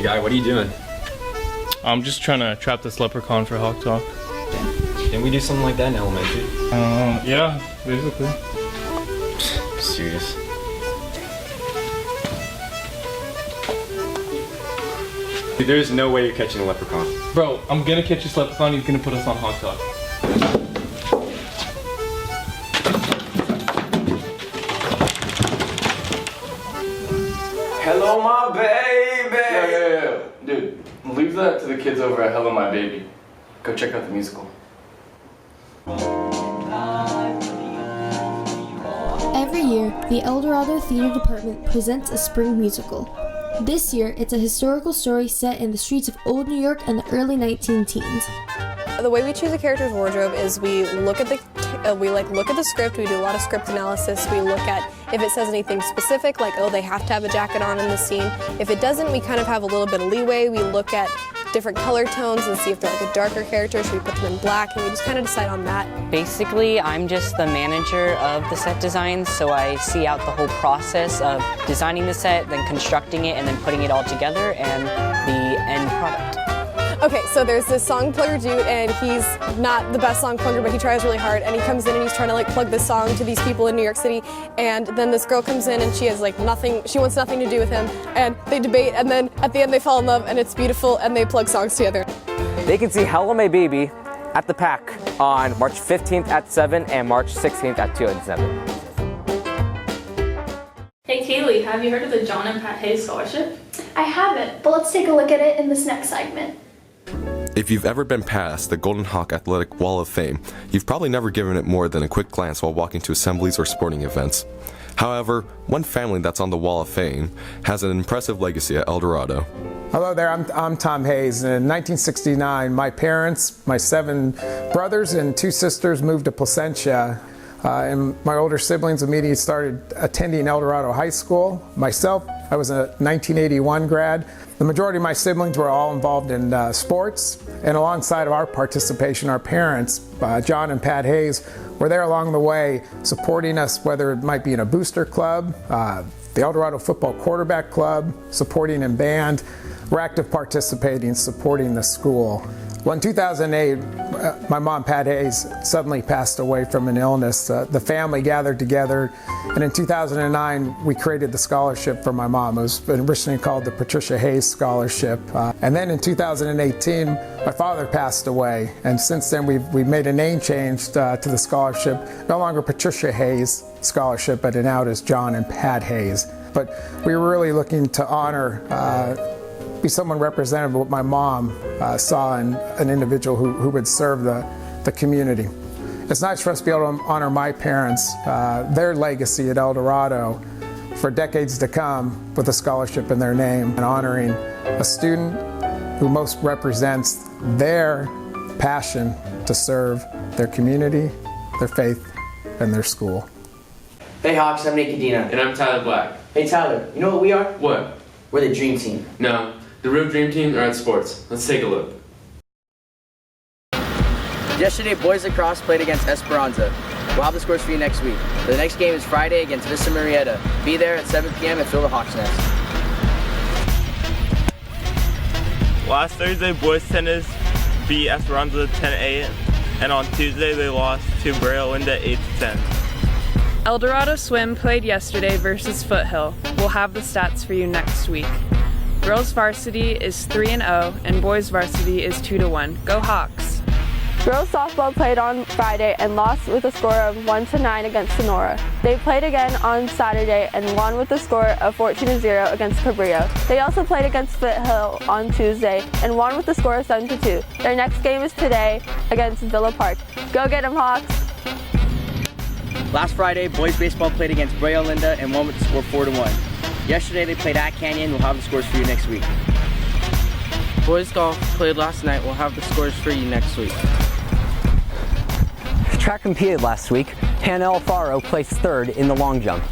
guy, what are you doing? I'm just trying to trap this leprechaun for Hawk Talk. Didn't we do something like that in elementary? Yeah, basically. Serious. Dude, there's no way you're catching a leprechaun. Bro, I'm gonna catch this leprechaun, he's gonna put us on Hawk Talk. Hello, my baby! Yeah. Dude, leave that to the kids over at Hello My Baby. Go check out the musical. Every year, the El Dorado Theater Department presents a spring musical. This year, it's a historical story set in the streets of Old New York in the early 19-teens. The way we choose a character's wardrobe is we look at the script. We do a lot of script analysis. We look at if it says anything specific, like, oh, they have to have a jacket on in the scene. If it doesn't, we kind of have a little bit of leeway. We look at different color tones and see if they're like a darker character. Should we put them in black? And we just kind of decide on that. Basically, I'm just the manager of the set designs, so I see out the whole process of designing the set, then constructing it, and then putting it all together, and the end product. Okay, so there's this song plugger dude, and he's not the best song plugger, but he tries really hard, and he comes in and he's trying to like plug this song to these people in New York City, and then this girl comes in and she has like nothing, she wants nothing to do with him, and they debate, and then at the end they fall in love, and it's beautiful, and they plug songs together. They can see Hello My Baby at the Pack on March 15th at 7 and March 16th at 2 and 7. Hey Kaylee, have you heard of the John and Pat Hayes Scholarship? I haven't, but let's take a look at it in this next segment. If you've ever been past the Golden Hawk Athletic Wall of Fame, you've probably never given it more than a quick glance while walking to assemblies or sporting events. However, one family that's on the Wall of Fame has an impressive legacy at El Dorado. Hello there, I'm Tom Hayes. In 1969, my parents, my 7 brothers and 2 sisters moved to Placentia. And my older siblings immediately started attending El Dorado High School. Myself, I was a 1981 grad. The majority of my siblings were all involved in sports, and alongside of our participation, our parents, John and Pat Hayes, were there along the way supporting us, whether it might be in a booster club, the El Dorado Football Quarterback Club, supporting in band. We're active participating, supporting the school. Well, in 2008, my mom, Pat Hayes, suddenly passed away from an illness. The family gathered together, and in 2009, we created the scholarship for my mom. It was originally called the Patricia Hayes Scholarship. And then in 2018, my father passed away, and since then, we've made a name change to the scholarship. No longer Patricia Hayes Scholarship, but now it is John and Pat Hayes. But we were really looking to honor be someone representative of what my mom saw in an individual who would serve the community. It's nice for us to be able to honor my parents, their legacy at El Dorado for decades to come with a scholarship in their name, and honoring a student who most represents their passion to serve their community, their faith, and their school. Hey Hawks, I'm Nick Cadena. And I'm Tyler Black. Hey Tyler, you know what we are? What? We're the Dream Team. No, the real Dream Team are at sports. Let's take a look. Yesterday, boys lacrosse played against Esperanza. We'll have the scores for you next week. The next game is Friday against Vista Marietta. Be there at 7 p.m. and fill the Hawks Nest. Last Thursday, boys tennis beat Esperanza 10-8, and on Tuesday they lost to Brea Linda 8-10. El Dorado Swim played yesterday versus Foothill. We'll have the stats for you next week. Girls varsity is 3-0 and boys varsity is 2-1. Go Hawks! Girls softball played on Friday and lost with a score of 1-9 against Sonora. They played again on Saturday and won with a score of 14-0 against Cabrillo. They also played against Foothill on Tuesday and won with a score of 7-2. Their next game is today against Villa Park. Go get 'em, Hawks! Last Friday, boys baseball played against Brea Linda and won with the score 4-1. Yesterday they played at Canyon. We'll have the scores for you next week. Boys golf played last night. We'll have the scores for you next week. Track competed last week. Hannah Alfaro placed 3rd in the long jump.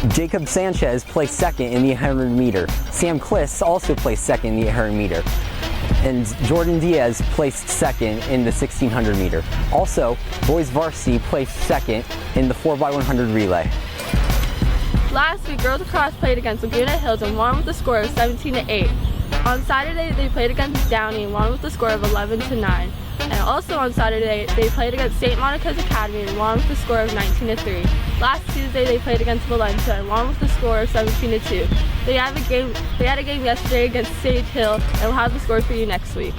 Jacob Sanchez placed 2nd in the 800 meter. Sam Kliss also placed 2nd in the 800 meter. And Jordan Diaz placed 2nd in the 1600 meter. Also, boys varsity placed 2nd in the 4x100 relay. Last week, girls lacrosse played against Laguna Hills and won with a score of 17-8. On Saturday, they played against Downey and won with a score of 11-9. And also on Saturday, they played against St. Monica's Academy and won with a score of 19-3. Last Tuesday, they played against Valencia and won with a score of 17-2. They had a game yesterday against Sage Hill, and we'll have the score for you next week.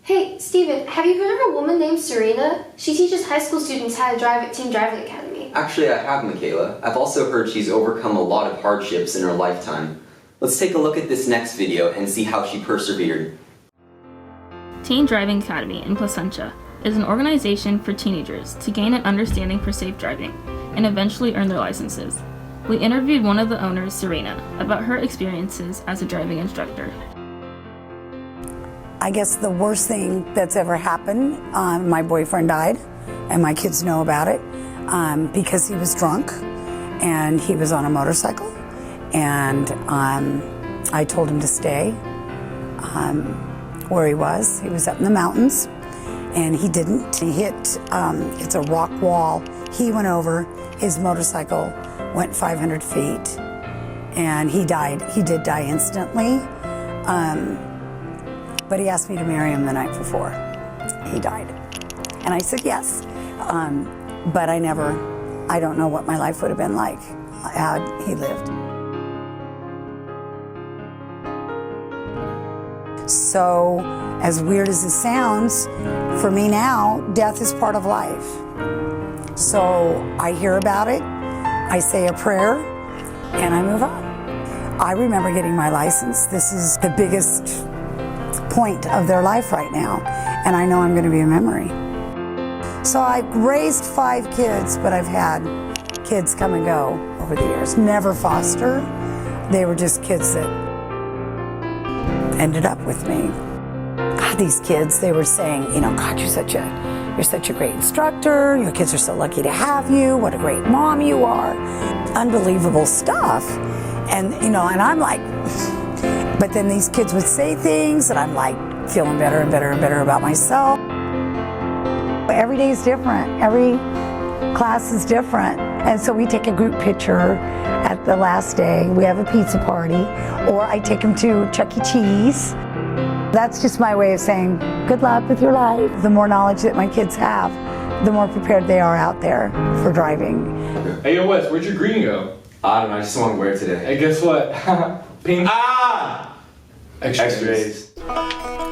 Hey, Steven, have you heard of a woman named Serena? She teaches high school students how to drive at Team Driving Academy. Actually, I have, Michaela. I've also heard she's overcome a lot of hardships in her lifetime. Let's take a look at this next video and see how she persevered. Teen Driving Academy in Placentia is an organization for teenagers to gain an understanding for safe driving and eventually earn their licenses. We interviewed one of the owners, Serena, about her experiences as a driving instructor. I guess the worst thing that's ever happened, my boyfriend died, and my kids know about it, because he was drunk and he was on a motorcycle, and I told him to stay where he was. He was up in the mountains, and he didn't. He hit, it's a rock wall. He went over, his motorcycle went 500 feet, and he died. He did die instantly, but he asked me to marry him the night before he died. And I said yes, but I don't know what my life would have been like had he lived. So, as weird as it sounds, for me now, death is part of life. So I hear about it, I say a prayer, and I move on. I remember getting my license. This is the biggest point of their life right now, and I know I'm going to be a memory. So I've raised 5 kids, but I've had kids come and go over the years. Never foster. They were just kids that ended up with me. God, these kids, they were saying, God, you're such a great instructor. Your kids are so lucky to have you. What a great mom you are. Unbelievable stuff. And, and I'm like, but then these kids would say things and I'm like feeling better and better and better about myself. Every day is different. Every class is different. And so we take a group picture at the last day. We have a pizza party, or I take them to Chuck E. Cheese. That's just my way of saying good luck with your life. The more knowledge that my kids have, the more prepared they are out there for driving. Hey, yo, Wes, where'd your green go? I don't know, I just want to wear it today. Hey, guess what? Pink. X-rays.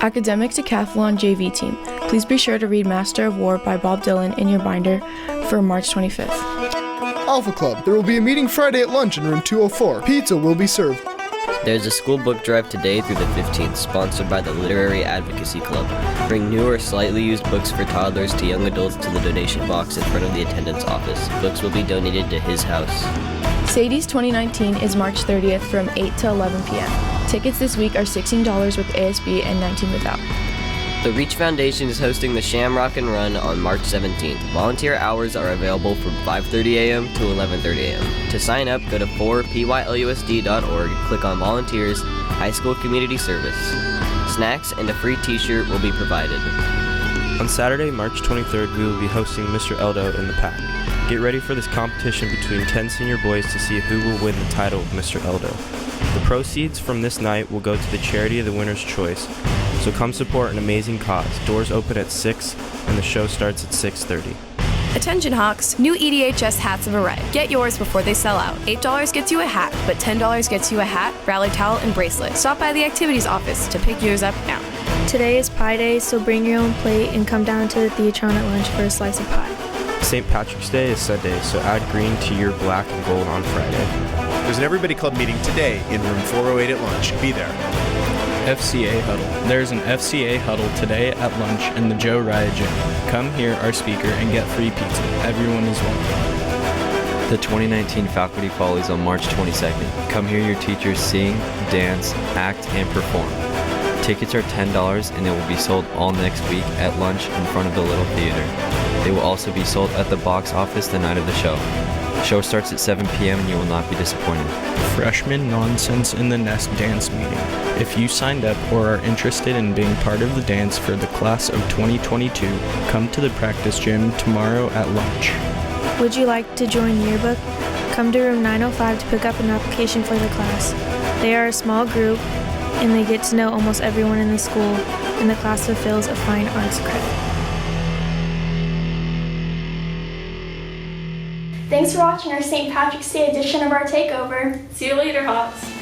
Academic Decathlon JV team. Please be sure to read Master of War by Bob Dylan in your binder for March 25th. Alpha Club. There will be a meeting Friday at lunch in room 204. Pizza will be served. There's a school book drive today through the 15th, sponsored by the Literary Advocacy Club. Bring new or slightly used books for toddlers to young adults to the donation box in front of the attendance office. Books will be donated to his house. Sadie's 2019 is March 30th from 8 to 11 p.m. Tickets this week are $16 with ASB and $19 without. The Reach Foundation is hosting the Shamrock and Run on March 17th. Volunteer hours are available from 5:30 a.m. to 11:30 a.m. To sign up, go to 4pylusd.org, click on Volunteers, High School Community Service. Snacks and a free t-shirt will be provided. On Saturday, March 23rd, we will be hosting Mr. Eldo in the Pack. Get ready for this competition between 10 senior boys to see who will win the title of Mr. Eldo. The proceeds from this night will go to the charity of the winner's choice. So come support an amazing cause. Doors open at 6 and the show starts at 6:30. Attention Hawks, new EDHS hats have arrived. Get yours before they sell out. $8 gets you a hat, but $10 gets you a hat, rally towel, and bracelet. Stop by the activities office to pick yours up now. Today is Pie Day, so bring your own plate and come down to the Theatron at lunch for a slice of pie. St. Patrick's Day is Sunday, so add green to your black and gold on Friday. There's an Everybody Club meeting today in room 408 at lunch. Be there. FCA Huddle. There's an FCA Huddle today at lunch in the Joe Raya Gym. Come hear our speaker and get free pizza. Everyone is welcome. The 2019 faculty fall is on March 22nd. Come hear your teachers sing, dance, act, and perform. Tickets are $10 and they will be sold all next week at lunch in front of the Little Theater. They will also be sold at the box office the night of the show. The show starts at 7 p.m. and you will not be disappointed. Freshman Nonsense in the Nest dance meeting. If you signed up or are interested in being part of the dance for the class of 2022, come to the practice gym tomorrow at lunch. Would you like to join Yearbook? Come to room 905 to pick up an application for the class. They are a small group and they get to know almost everyone in the school, and the class fulfills a fine arts credit. Thanks for watching our St. Patrick's Day edition of our Takeover. See you later, Hawks.